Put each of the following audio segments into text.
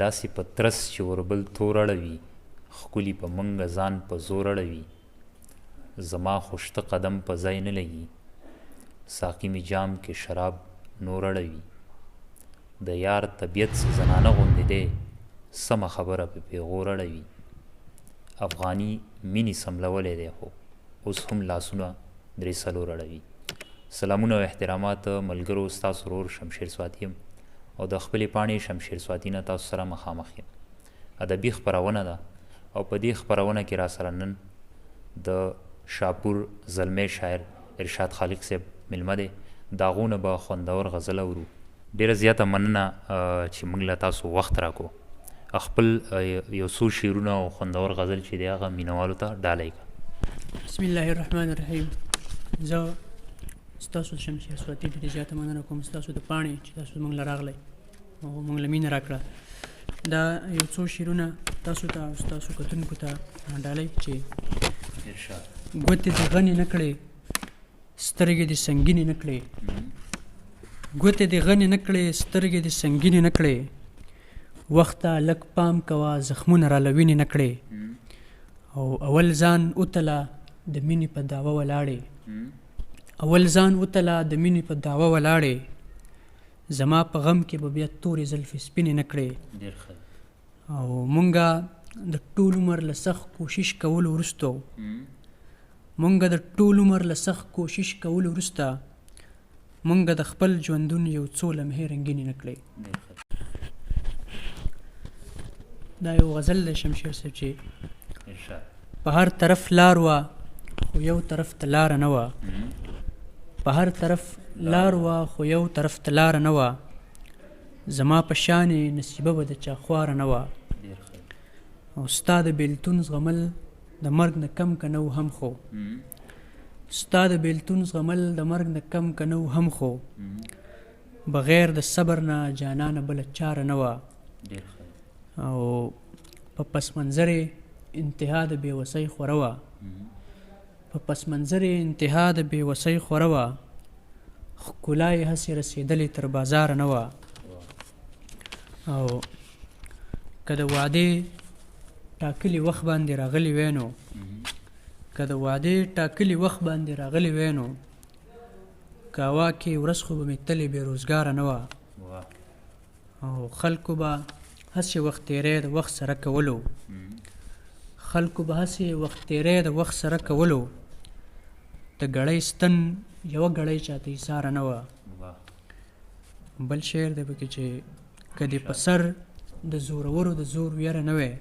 داسې په ترس چې وربل تور اړوي ښکلي په منګه ځان په زور اړوي زما خوشته قدم په ځای نه لګي ساقي مې جام کې شراب نور اړوي د یار طبیعت څه زنانه غوندې دی سمه خبره په پیغور اړوي افغاني مینې سملولی دی خو اوس هم لاسونه درې څلور اړوي سلامونه او احترامات ملګرو ستاسو ورور شمشیر سواتي یم او د خپلې پاڼې شمشیر سواتي نه تاسو سره مخامخ یم ادبي خپرونه ده او په دې خپرونه کې راسره نن د شاپور زلمی شاعر ارشاد خالق صاحب مېلمه دی د هغو نه به خوندور غزل اورو ډېره زیاته مننه چې موږ له تاسو وخت راکړو خپل یو څو شعرونه او خوندور غزل چې دی هغه مینوالو ته ډالۍ کړه بسم الله الرحمن الرحیم زه ستاسو شمشیر سواتي ډېرې زیاته مننه کوم ستاسو د پاڼې چې تاسو موږ له راغلی او موږ له مینه راکړه دا یو څو شعرونه تاسو ته او ستاسو کتونکو ته ډالۍ چې ګوتې دې غنې نه کړې سترګې دې سنګینې نه کړې ګوتې دې غنې نه کړې سترګې دې سنګینې نه کړې وخت ته لږ پام کوه زخمونه راله وینې نه کړې او اول ځان وتله د مینې په دعوه ولاړې اول ځان وتله د مینې په دعوه ولاړې زما په غم کې به بیا تورې زلفې سپینې نه کړې او مونږه د ټول عمر له سخت کوشش کولو وروسته مونږه د ټول عمر له سخت کوشش کولو وروسته مونږه د خپل ژوندون یو څو لمحې رنګینې نه کړې دا یو غزل دی شمشیر صاحب چې په هر طرف لار وه خو یو طرف ته لاره نه وه په هر طرف لار وه خو یو طرف ته لاره نه وه زما په شانې نصیبه به د چا خواره نه وه او ستا د بیلتون زغمل د مرګ نه کم که نه و هم خو ستا د بیلتون زغمل د مرګ نه کم که نه و هم خو بغیر د صبر نه جانانه بله چاره نه وه او په پس منظر انتها د بېوسۍ خوره وه په پس منظر انتها د بېوسۍ خوره وه ښکلا یې هسې رسېدلې تر بازاره نه وه او که د وعدې ټاکلي وخت باندې راغلی وی نو که د وعدې ټاکلي وخت باندې راغلی وی نو کاوا کې ورځ خو به مې تلې بې روزګاره نه وه او خلکو به هسې وخت تیری د وخت سره کولو خلکو به هسې وخت تیری د وخت سره کولو د ګړۍ ستن یوه ګړۍ چاته ایساره نه وه بل شعر دی پکې چې که دې په سر د زورورو د زور ویره نه وی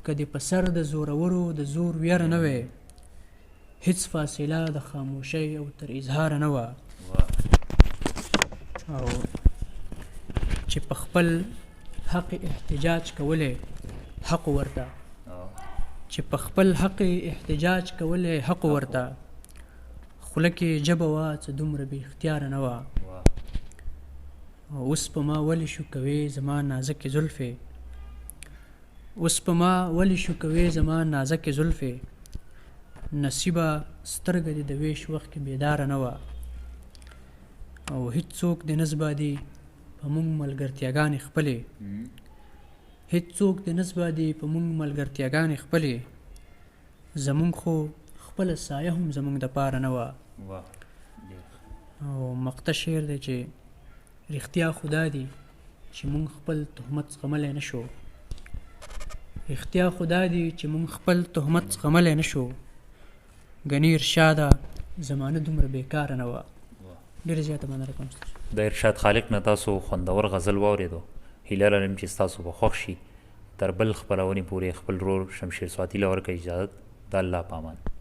که دې په سر د زورورو د زور ویره نه وی هیڅ فاصله د خاموشۍ او تر اظهاره نه وه او چې په خپل حق احتجاج کولی حق ورته چې په خپل حق احتجاج کولی حق ورته خوله کې ژبه وه څه دومره بې اختیاره نه وه اوس په ما ولې شو کوې زما نازکې زلفې اوس په ما ولې شو کوې زما نازکې زلفې نصیبه سترګه دې د ویش وخت کې بیداره نه وه او هیڅوک دې نه زبادي په موږ ملګرتیاګانې خپلې هیڅوک دې نه زبادي په موږ ملګرتیاګانې خپلې زموږ خو خپله سایه هم زموږ دپاره نه وه او مقطع شعر دی چې رښتیا خدا دی چې مونږ خپل تهمت زغملی نه شو رښتیا خدا دی چې مونږ خپل تهمت زغملی نه شو ګنې ارشاده زمانه دومره بېکاره نه وه ډېره زیاته مننه کوم د ارشاد خالق نه تاسو خوندور غزل واورېدو هیله لرم چې ستاسو به خوښ شي تر بل خپرونې پورې خپل ورور شمشیر سواتي له ورکړئ اجازت د الله په امان